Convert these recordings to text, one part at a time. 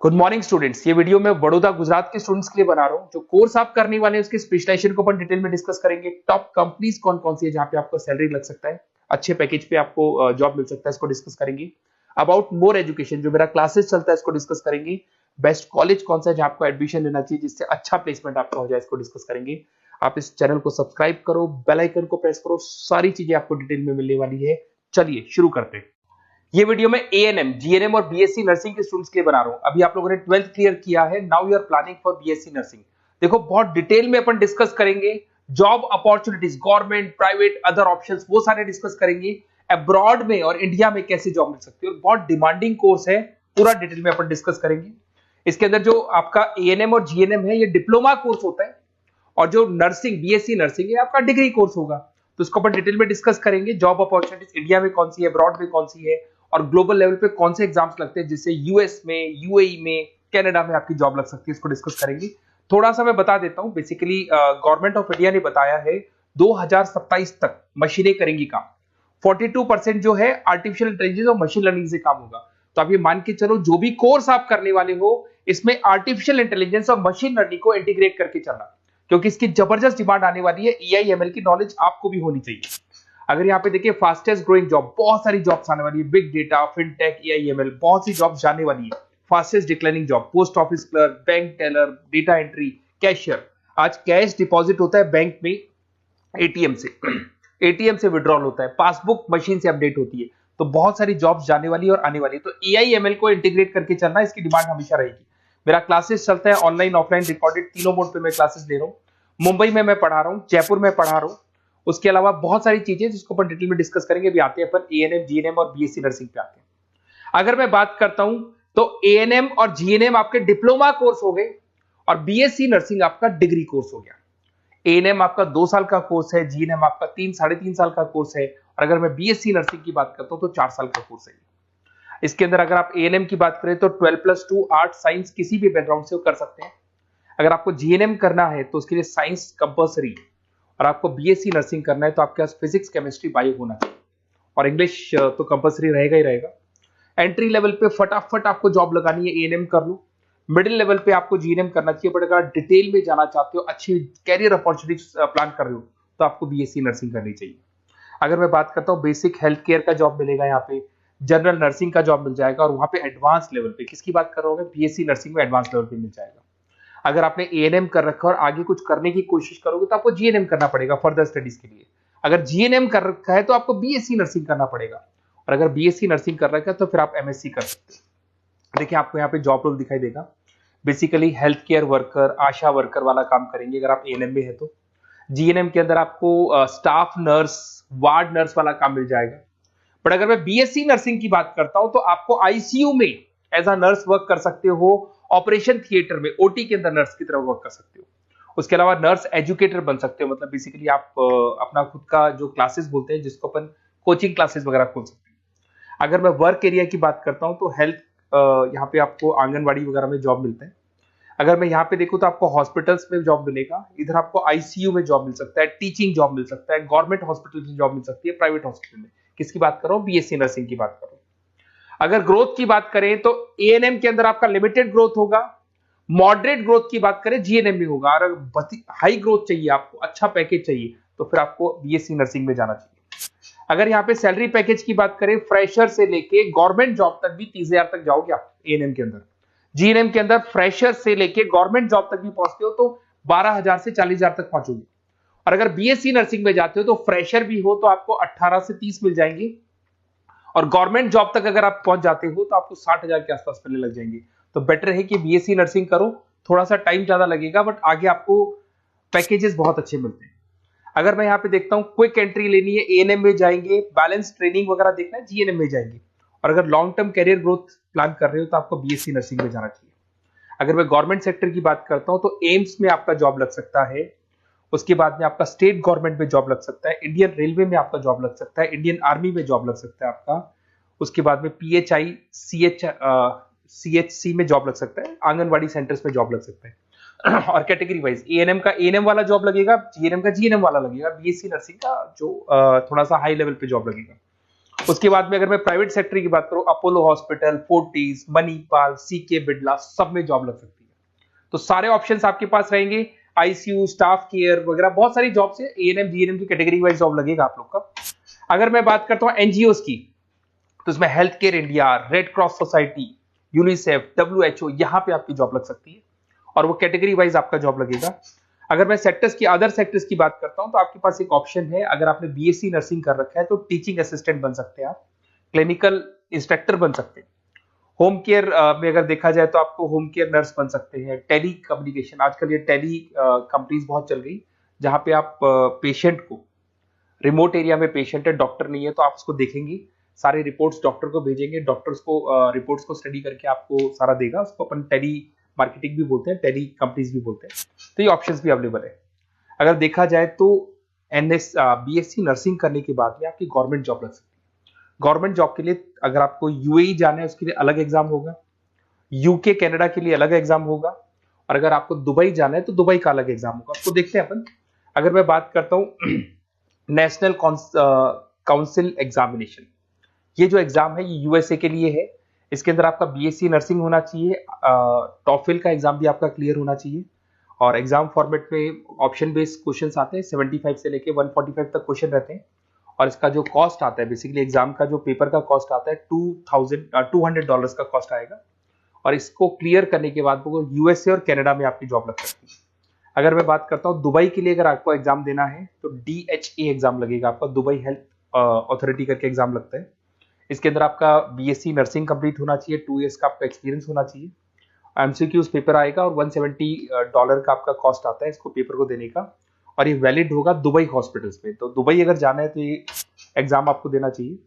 Good morning students. ये video मैं बड़ौदा गुजरात के स्टूडेंट्स के लिए बना रहा हूँ। जो कोर्स आप करने वाले हैं उसके स्पेशलाइजेशन को अपन डिटेल में डिस्कस करेंगे। टॉप कंपनीज कौन कौन सी है जहाँ पे आपको सैलरी लग सकता है, अच्छे पैकेज पे आपको जॉब मिल सकता है, इसको डिस्कस करेंगे। अबाउट मोर एजुकेशन, जो मेरा क्लासेस चलता है, इसको डिस्कस करेंगे। बेस्ट कॉलेज कौन सा है जहाँ आपको एडमिशन लेना चाहिए जिससे अच्छा प्लेसमेंट आपका हो जाए, इसको डिस्कस करेंगे। आप इस चैनल को सब्सक्राइब करो, बेल आइकन को प्रेस करो, सारी चीजें आपको डिटेल में मिलने वाली है। चलिए शुरू करते हैं। ये वीडियो में एएनएम, जीएनएम और बीएससी नर्सिंग के स्टूडेंट्स के लिए बना रहा हूं। अभी आप लोगों ने 12th क्लियर किया है, now you are planning for BSc nursing. देखो बहुत डिटेल में अपन डिस्कस करेंगे। Job opportunities, government, private, other options, वो सारे डिस्कस करेंगे। अब्रॉड में और इंडिया में कैसे जॉब मिल सकती है, और बहुत डिमांडिंग कोर्स है, पूरा डिटेल में अपन डिस्कस करेंगे। इसके अंदर जो आपका एएनएम और जीएनएम है, ये डिप्लोमा कोर्स होता है, और जो नर्सिंग, बीएससी नर्सिंग, ये आपका डिग्री कोर्स होगा। तो इसको अपन डिटेल में डिस्कस करेंगे। जॉब अपॉर्चुनिटीज इंडिया में कौन सी है, अब्रॉड में कौन सी है, और ग्लोबल लेवल पे कौन से एग्जाम्स लगते हैं जिससे यूएस में, यूएई में, कनाडा में आपकी जॉब लग सकती है, इसको डिस्कस करेंगे। थोड़ा सा मैं बता देता हूं। बेसिकली गवर्नमेंट ऑफ इंडिया ने बताया है 2027 तक मशीनें करेंगी काम। 42% जो है आर्टिफिशियल इंटेलिजेंस और मशीन लर्निंग से काम होगा। तो आप ये मान के चलो, जो भी कोर्स आप करने वाले हो, इसमें आर्टिफिशियल इंटेलिजेंस और मशीन लर्निंग को इंटीग्रेट करके चलना, क्योंकि इसकी जबरदस्त डिमांड आने वाली है। एआई/एमएल की नॉलेज आपको भी होनी चाहिए। अगर यहाँ पे देखिए, फास्टेस्ट ग्रोइंग जॉब, बहुत सारी जॉब्स आने वाली है। बिग डेटा, फिनटेक, एआई/एमएल, बहुत सी जॉब्स जाने वाली है। Fastest declining job, post office clerk, bank teller, data entry, cashier. आज कैश डिपॉजिट होता है बैंक में एटीएम से, एटीएम से विड्रॉल होता है, पासबुक मशीन से अपडेट होती है। तो बहुत सारी जॉब्स जाने वाली है और आने वाली है। तो एआई/एमएल को इंटीग्रेट करके चलना, इसकी डिमांड हमेशा रहेगी। मेरा क्लासेस चलता है ऑनलाइन, ऑफलाइन, रिकॉर्डेड, तीनों मोड पे मैं क्लासेस ले रहा हूँ। मुंबई में मैं पढ़ा रहा हूँ, जयपुर में पढ़ा रहा हूँ। उसके अलावा बहुत सारी चीजें जिसको अपन डिटेल में डिस्कस करेंगे। अभी आते हैं अपन एएनएम, जीएनएम और बीएससी नर्सिंग पे आते हैं। अगर मैं बात करता हूं तो एएनएम और जीएनएम आपके डिप्लोमा कोर्स हो गए, और बीएससी नर्सिंग आपका डिग्री कोर्स हो गया। एएनएम आपका 2 साल का कोर्स है, जीएनएम आपका 3-3.5 साल का कोर्स है, और अगर मैं बीएससी नर्सिंग की बात करता हूं तो 4 साल का कोर्स है। इसके अंदर अगर आप एएनएम की बात करें तो 12+2 आर्ट साइंस किसी भी बैकग्राउंड से कर सकते हैं। अगर आपको जीएनएम करना है तो उसके लिए साइंस कंपल्सरी, और आपको बीएससी नर्सिंग करना है तो आपके पास फिजिक्स, केमिस्ट्री, बायो होना चाहिए, और इंग्लिश तो कंपल्सरी रहेगा ही रहेगा। एंट्री लेवल पे फटाफट आपको जॉब लगानी है, एएनएम कर लो। मिडिल लेवल पे आपको जीएनएम करना चाहिए, बट अगर डिटेल में जाना चाहते हो, अच्छी कैरियर अपॉर्चुनिटीज प्लान कर रहे हो, तो आपको बीएससी नर्सिंग करनी चाहिए। अगर मैं बात करता हूँ, बेसिक हेल्थ केयर का जॉब मिलेगा यहाँ पे, जनरल नर्सिंग का जॉब मिल जाएगा, और वहां पे एडवांस लेवल पे, किसकी बात कर रहा हूँ, बीएससी नर्सिंग में एडवांस लेवल पे मिल जाएगा। अगर आपने एएनएम कर रखा है और आगे कुछ करने की कोशिश करोगे तो आपको जीएनएम करना पड़ेगा फर्दर स्टडीज के लिए। अगर जीएनएम कर रखा है तो आपको बीएससी नर्सिंग करना पड़ेगा, और अगर बीएससी नर्सिंग कर रखा है तो फिर आप एमएससी कर सकते हो। देखिए आपको यहाँ पे जॉब रोल दिखाई देगा। बेसिकली हेल्थ केयर वर्कर, आशा वर्कर वाला काम करेंगे अगर आप एएनएम में है तो। जीएनएम के अंदर आपको स्टाफ नर्स, वार्ड नर्स वाला काम मिल जाएगा। बट अगर मैं बीएससी नर्सिंग की बात करता हूं तो आपको आईसीयू में एज अ नर्स वर्क कर सकते हो, ऑपरेशन थिएटर में, ओटी के अंदर नर्स की तरह वर्क कर सकते हो। उसके अलावा नर्स एजुकेटर बन सकते हो, मतलब बेसिकली आप अपना खुद का जो क्लासेस बोलते हैं, जिसको अपन कोचिंग क्लासेस वगैरह खोल सकते हैं। अगर मैं वर्क एरिया की बात करता हूं तो हेल्थ, यहाँ पे आपको आंगनबाड़ी वगैरह में जॉब मिलता है। अगर मैं यहाँ पे देखूं तो आपको हॉस्पिटल्स में जॉब मिलेगा, इधर आपको आईसीयू में जॉब मिल सकता है, टीचिंग जॉब मिल सकता है, गवर्नमेंट हॉस्पिटल में जॉब मिल सकती है, प्राइवेट हॉस्पिटल में। किसकी बात कर रहा हूँ, बीएससी नर्सिंग की बात कर रहा हूँ। अगर ग्रोथ की बात करें तो एएनएम के अंदर आपका लिमिटेड ग्रोथ होगा, मॉडरेट ग्रोथ की बात करें जीएनएम में होगा। और अगर हाई ग्रोथ चाहिए, आपको अच्छा पैकेज चाहिए, तो फिर आपको बीएससी नर्सिंग में जाना चाहिए। अगर यहाँ पे सैलरी पैकेज की बात करें, फ्रेशर से लेके गवर्नमेंट जॉब तक भी 30,000 तक जाओगे आप एएनएम के अंदर। जीएनएम के अंदर फ्रेशर से लेके गवर्नमेंट जॉब तक भी पहुंचते हो तो 12,000 से 40,000 तक पहुंचोगे। और अगर बीएससी नर्सिंग में जाते हो तो फ्रेशर भी हो तो आपको 18 से 30 मिल जाएंगे, और गवर्नमेंट जॉब तक अगर आप पहुंच जाते हो तो आपको 60,000 के आसपास मिलने लग जाएंगे। तो बेटर है कि बीएससी नर्सिंग करो, थोड़ा सा टाइम ज्यादा लगेगा, बट आगे आपको पैकेजेस बहुत अच्छे मिलते हैं। अगर मैं यहाँ पे देखता हूँ, क्विक एंट्री लेनी है, एएनएम में जाएंगे, बैलेंस ट्रेनिंग वगैरह देखना है, जीएनएम में जाएंगे। और अगर long term career growth plan कर रहे हो तो आपको बीएससी नर्सिंग में जाना चाहिए। अगर मैं गवर्नमेंट सेक्टर की बात करता हूं तो एम्स में आपका जॉब लग सकता है। उसके बाद में आपका स्टेट गवर्नमेंट में जॉब लग सकता है, इंडियन रेलवे में आपका जॉब लग सकता है, इंडियन आर्मी में जॉब लग सकता है आपका। उसके बाद में पीएचआई, सीएचसी में जॉब लग सकता है, आंगनबाड़ी सेंटर्स में जॉब लग सकता है। और कैटेगरी वाइज एएनएम का एएनएम वाला जॉब लगेगा, जीएनएम का जीएनएम वाला लगेगा, बीएससी नर्सिंग का जो थोड़ा सा हाई लेवल पे जॉब लगेगा। उसके बाद में अगर मैं प्राइवेट सेक्टर की बात करूं, Apollo hospital, Fortis, Manipal, CK Birla, सब में जॉब लग सकती है। तो सारे ऑप्शंस आपके पास रहेंगे। आईसीयू, स्टाफ केयर वगैरह बहुत सारी जॉब्स है। एएनएम जीएनएम की कैटेगरी वाइज जॉब लगेगा आप लोग का। अगर मैं बात करता हूं एनजीओस की, तो इसमें health care India, red cross society, UNICEF, WHO, यहां पे आपकी जॉब लग सकती है और वो कैटेगरी वाइज आपका जॉब लगेगा। अगर मैं सेक्टर्स की, अदर सेक्टर्स की बात करता हूं, तो आपके पास एक ऑप्शन है, अगर आपने बीएससी नर्सिंग कर रखा है तो टीचिंग असिस्टेंट बन सकते हैं आप, क्लिनिकल इंस्ट्रक्टर बन सकते हैं। होम केयर में अगर देखा जाए तो आपको होम केयर नर्स बन सकते हैं। टेली कम्युनिकेशन, आजकल ये टेली कंपनीज बहुत चल गई, जहां पे आप पेशेंट को, रिमोट एरिया में पेशेंट है, डॉक्टर नहीं है, तो आप उसको देखेंगे, सारे रिपोर्ट्स डॉक्टर को भेजेंगे, डॉक्टर्स को रिपोर्ट्स को स्टडी करके आपको सारा देगा। उसको अपन टेली मार्केटिंग भी बोलते हैं, टेली कंपनीज भी बोलते हैं। तो ये ऑप्शंस भी अवेलेबल है। अगर देखा जाए तो बीएससी नर्सिंग करने के बाद में आपकी गवर्नमेंट जॉब लग सकती है। गवर्नमेंट जॉब के लिए अगर आपको यूएई जाना है, उसके लिए अलग एग्जाम होगा, यूके कनाडा के लिए अलग एग्जाम होगा, और अगर आपको दुबई जाना है तो दुबई का अलग एग्जाम होगा। तो देखते हैं अपन। अगर मैं बात करता हूं नेशनल काउंसिल एग्जामिनेशन, ये जो एग्जाम है ये यूएसए के लिए है। इसके अंदर आपका बीएससी नर्सिंग होना चाहिए, टॉफिल का एग्जाम भी आपका क्लियर होना चाहिए, और एग्जाम फॉर्मेट में ऑप्शन बेस्ड क्वेश्चंस आते हैं। 75 से लेके 145 तक क्वेश्चन रहते हैं, और इसका जो कॉस्ट आता है, बेसिकली एग्जाम का जो पेपर का कॉस्ट आता है, $200 का कॉस्ट आएगा, और इसको क्लियर करने के बाद वो यूएसए और कनाडा में आपकी जॉब लग सकती है। अगर मैं बात करता हूँ दुबई के लिए, अगर आपको एग्जाम देना है तो DHA एग्जाम लगेगा आपका, दुबई हेल्थ अथॉरिटी करके एग्जाम लगता है। इसके अंदर आपका बीएससी नर्सिंग कंप्लीट होना चाहिए, 2 इयर्स का आपका एक्सपीरियंस होना चाहिए। एमसीक्यूज पेपर आएगा और $170 का आपका कॉस्ट आता है इसको पेपर को देने का, और ये वैलिड होगा दुबई हॉस्पिटल्स में। तो दुबई अगर जाना है तो ये एग्जाम आपको देना चाहिए।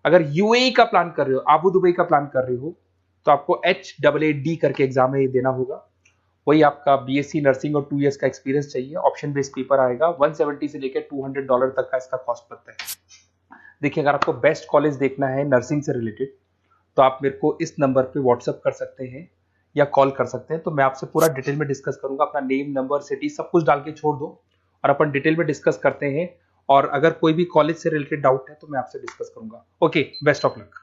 अगर यूएई का प्लान कर रहे हो, आबू दुबई का प्लान कर रहे हो, तो आपको HAAD करके एग्जाम है, ये देना होगा। वही आपका बीएससी नर्सिंग और 2 इयर्स का एक्सपीरियंस चाहिए। ऑप्शन बेस्ड पेपर आएगा, 170 से लेकर $200 तक का इसका कॉस्ट पड़ता है। देखिए, अगर आपको बेस्ट कॉलेज देखना है नर्सिंग से रिलेटेड, तो आप मेरे को इस नंबर पे व्हाट्सअप कर सकते हैं या कॉल कर सकते हैं। तो मैं आपसे पूरा डिटेल में डिस्कस करूंगा, अपना नेम, नंबर, सिटी सब कुछ डाल के छोड़ दो, और अपन डिटेल में डिस्कस करते हैं। और अगर कोई भी कॉलेज से रिलेटेड डाउट है तो मैं आपसे डिस्कस करूंगा। Okay, best of luck.